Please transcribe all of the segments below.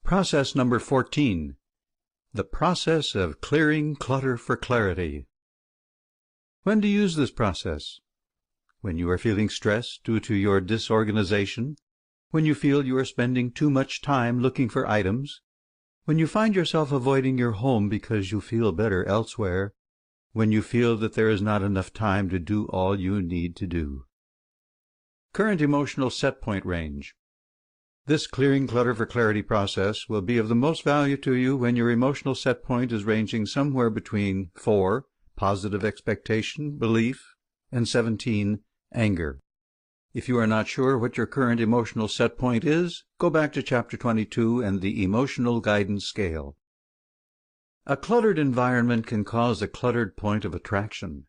Process number 14. The process of clearing clutter for clarity. When to use this process? When you are feeling stressed due to your disorganization, when you feel you are spending too much time looking for items, when you find yourself avoiding your home because you feel better elsewhere, when you feel that there is not enough time to do all you need to do. Current emotional set point range. This clearing clutter for clarity process will be of the most value to you when your emotional set point is ranging somewhere between 4, positive expectation, belief, and 17, anger. If you are not sure what your current emotional set point is, go back to Chapter 22 and the Emotional Guidance Scale. A cluttered environment can cause a cluttered point of attraction.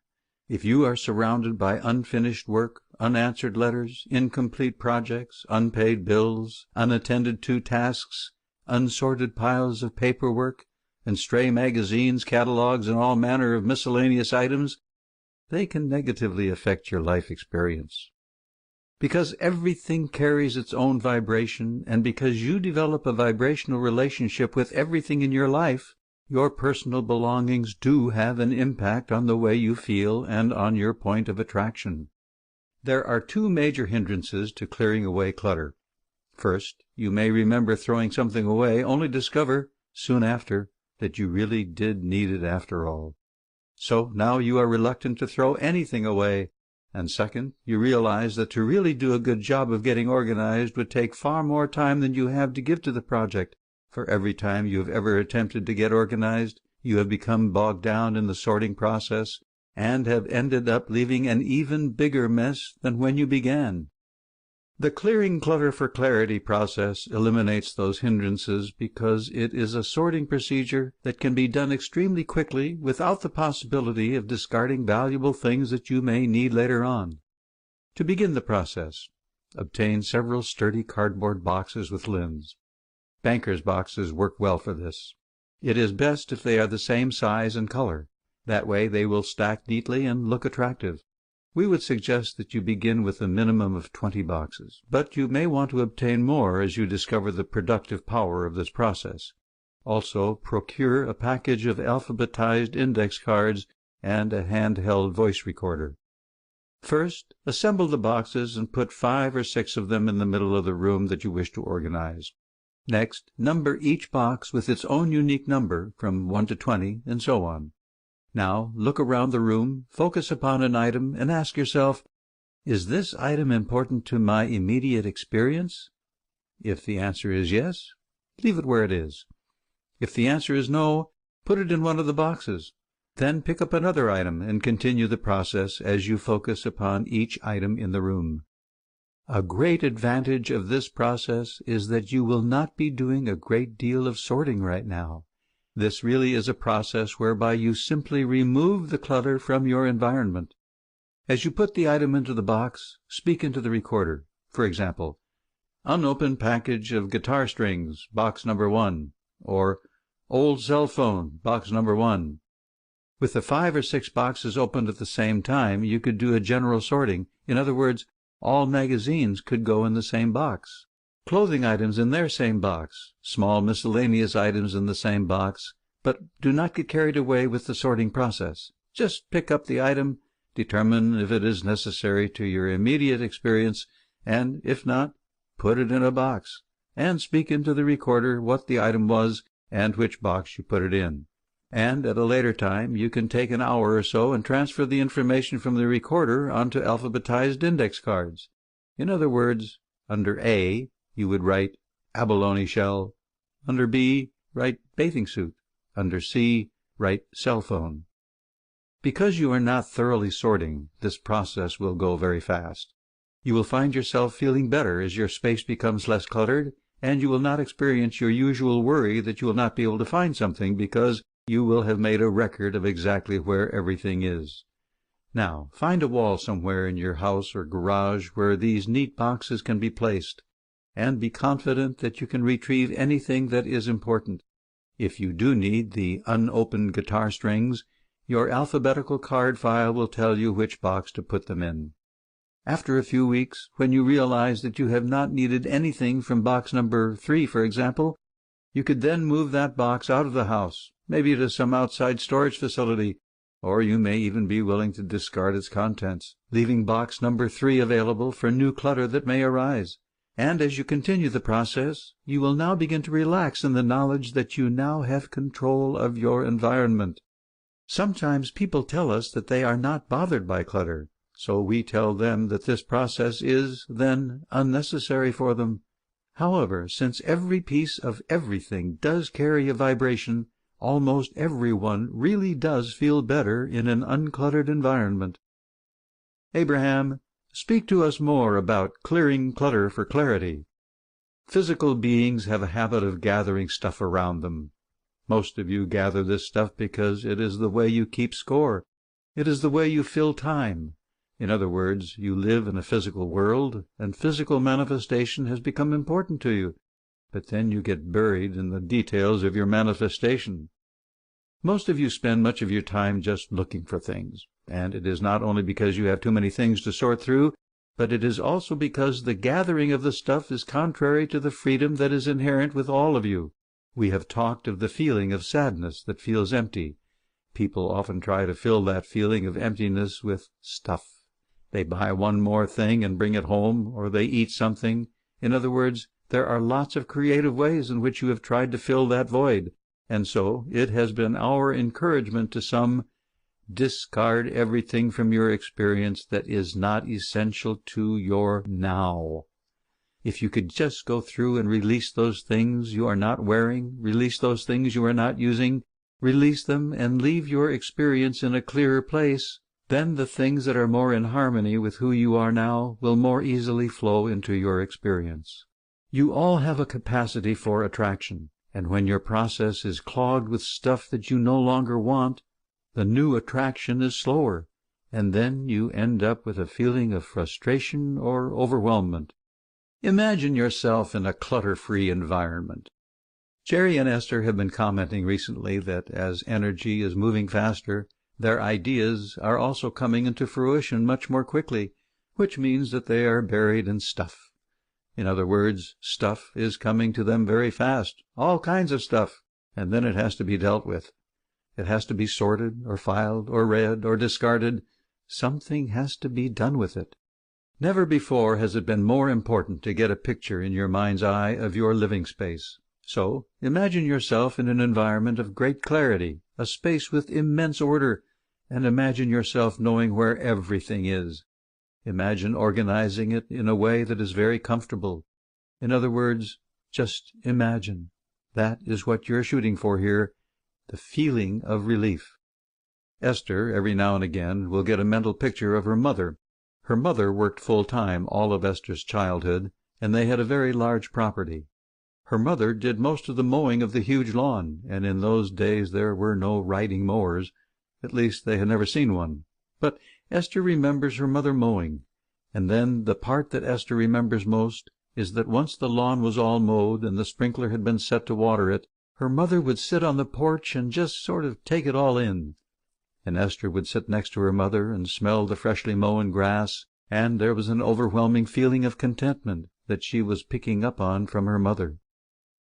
If you are surrounded by unfinished work, unanswered letters, incomplete projects, unpaid bills, unattended to tasks, unsorted piles of paperwork, and stray magazines, catalogs, and all manner of miscellaneous items, they can negatively affect your life experience. Because everything carries its own vibration, and because you develop a vibrational relationship with everything in your life, your personal belongings do have an impact on the way you feel and on your point of attraction. There are 2 major hindrances to clearing away clutter. First, you may remember throwing something away, only discover, soon after, that you really did need it after all. So now you are reluctant to throw anything away. And second, you realize that to really do a good job of getting organized would take far more time than you have to give to the project. For every time you have ever attempted to get organized, you have become bogged down in the sorting process and have ended up leaving an even bigger mess than when you began. The clearing clutter for clarity process eliminates those hindrances because it is a sorting procedure that can be done extremely quickly without the possibility of discarding valuable things that you may need later on. To begin the process, obtain several sturdy cardboard boxes with lids. Banker's boxes work well for this. It is best if they are the same size and color. That way they will stack neatly and look attractive. We would suggest that you begin with a minimum of 20 boxes, but you may want to obtain more as you discover the productive power of this process. Also, procure a package of alphabetized index cards and a handheld voice recorder. First, assemble the boxes and put 5 or 6 of them in the middle of the room that you wish to organize. Next, number each box with its own unique number, from 1 to 20, and so on. Now, look around the room, focus upon an item, and ask yourself, is this item important to my immediate experience? If the answer is yes, leave it where it is. If the answer is no, put it in one of the boxes. Then pick up another item and continue the process as you focus upon each item in the room. A great advantage of this process is that you will not be doing a great deal of sorting right now. This really is a process whereby you simply remove the clutter from your environment. As you put the item into the box, speak into the recorder. For example, unopened package of guitar strings, box number 1, or old cell phone, box number 1. With the 5 or 6 boxes opened at the same time, you could do a general sorting. In other words, all magazines could go in the same box. Clothing items in their same box, small miscellaneous items in the same box, but do not get carried away with the sorting process. Just pick up the item, determine if it is necessary to your immediate experience, and if not, put it in a box, and speak into the recorder what the item was and which box you put it in. And at a later time, you can take an hour or so and transfer the information from the recorder onto alphabetized index cards. In other words, under A, you would write abalone shell. Under B, write bathing suit. Under C, write cell phone. Because you are not thoroughly sorting, this process will go very fast. You will find yourself feeling better as your space becomes less cluttered, and you will not experience your usual worry that you will not be able to find something because you will have made a record of exactly where everything is. Now, find a wall somewhere in your house or garage where these neat boxes can be placed, and be confident that you can retrieve anything that is important. If you do need the unopened guitar strings, your alphabetical card file will tell you which box to put them in. After a few weeks, when you realize that you have not needed anything from box number 3, for example, You could then move that box out of the house, maybe to some outside storage facility, or you may even be willing to discard its contents, leaving box number 3 available for new clutter that may arise. And as you continue the process, you will now begin to relax in the knowledge that you now have control of your environment. Sometimes people tell us that they are not bothered by clutter, so we tell them that this process is, then, unnecessary for them. However, since every piece of everything does carry a vibration, almost everyone really does feel better in an uncluttered environment. Abraham, speak to us more about clearing clutter for clarity. Physical beings have a habit of gathering stuff around them. Most of you gather this stuff because it is the way you keep score. It is the way you fill time. In other words, you live in a physical world, and physical manifestation has become important to you. But then you get buried in the details of your manifestation. Most of you spend much of your time just looking for things, and it is not only because you have too many things to sort through, but it is also because the gathering of the stuff is contrary to the freedom that is inherent with all of you. We have talked of the feeling of sadness that feels empty. People often try to fill that feeling of emptiness with stuff. They buy one more thing and bring it home, or they eat something. In other words, there are lots of creative ways in which you have tried to fill that void, and so it has been our encouragement to some, discard everything from your experience that is not essential to your now. If you could just go through and release those things you are not wearing, release those things you are not using, release them and leave your experience in a clearer place, then the things that are more in harmony with who you are now will more easily flow into your experience. You all have a capacity for attraction, and when your process is clogged with stuff that you no longer want, the new attraction is slower, and then you end up with a feeling of frustration or overwhelmment. Imagine yourself in a clutter-free environment. Jerry and Esther have been commenting recently that as energy is moving faster, their ideas are also coming into fruition much more quickly, which means that they are buried in stuff. In other words, stuff is coming to them very fast, all kinds of stuff, and then it has to be dealt with. It has to be sorted, or filed, or read, or discarded. Something has to be done with it. Never before has it been more important to get a picture in your mind's eye of your living space. So, imagine yourself in an environment of great clarity, a space with immense order, and imagine yourself knowing where everything is. Imagine organizing it in a way that is very comfortable. In other words, just imagine. That is what you're shooting for here, the feeling of relief. Esther, every now and again, will get a mental picture of her mother. Her mother worked full-time all of Esther's childhood, and they had a very large property. Her mother did most of the mowing of the huge lawn, and in those days there were no riding mowers. At least they had never seen one. But Esther remembers her mother mowing, and then the part that Esther remembers most is that once the lawn was all mowed and the sprinkler had been set to water it, her mother would sit on the porch and just sort of take it all in. And Esther would sit next to her mother and smell the freshly mown grass, and there was an overwhelming feeling of contentment that she was picking up on from her mother.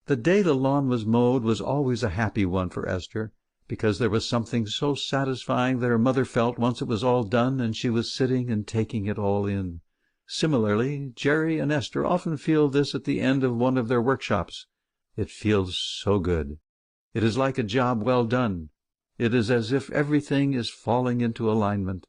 The day the lawn was mowed was always a happy one for Esther, because there was something so satisfying that her mother felt once it was all done and she was sitting and taking it all in. Similarly, Jerry and Esther often feel this at the end of one of their workshops. It feels so good. It is like a job well done. It is as if everything is falling into alignment.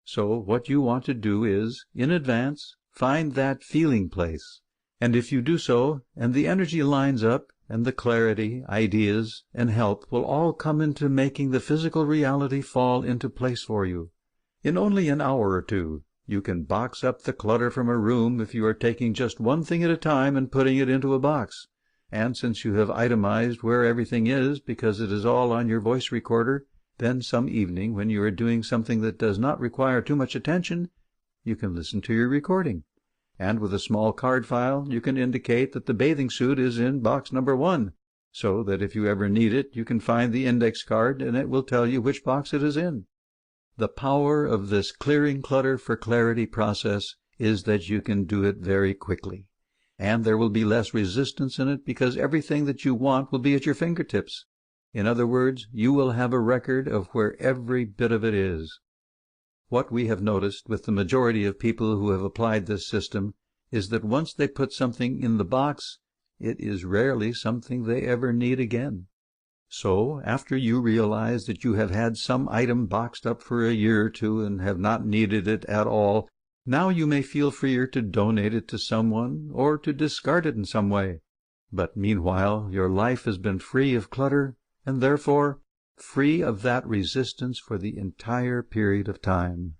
So what you want to do is, in advance, find that feeling place. And if you do so, and the energy lines up, and the clarity, ideas, and help will all come into making the physical reality fall into place for you. In only an hour or two, you can box up the clutter from a room if you are taking just one thing at a time and putting it into a box. And since you have itemized where everything is, because it is all on your voice recorder, then some evening when you are doing something that does not require too much attention, you can listen to your recording. And with a small card file, you can indicate that the bathing suit is in box number 1, so that if you ever need it, you can find the index card and it will tell you which box it is in. The power of this clearing clutter for clarity process is that you can do it very quickly. and there will be less resistance in it because everything that you want will be at your fingertips. In other words, you will have a record of where every bit of it is. What we have noticed with the majority of people who have applied this system is that once they put something in the box, it is rarely something they ever need again. So, after you realize that you have had some item boxed up for a year or two and have not needed it at all, now you may feel freer to donate it to someone or to discard it in some way. But meanwhile, your life has been free of clutter, and therefore free of that resistance for the entire period of time.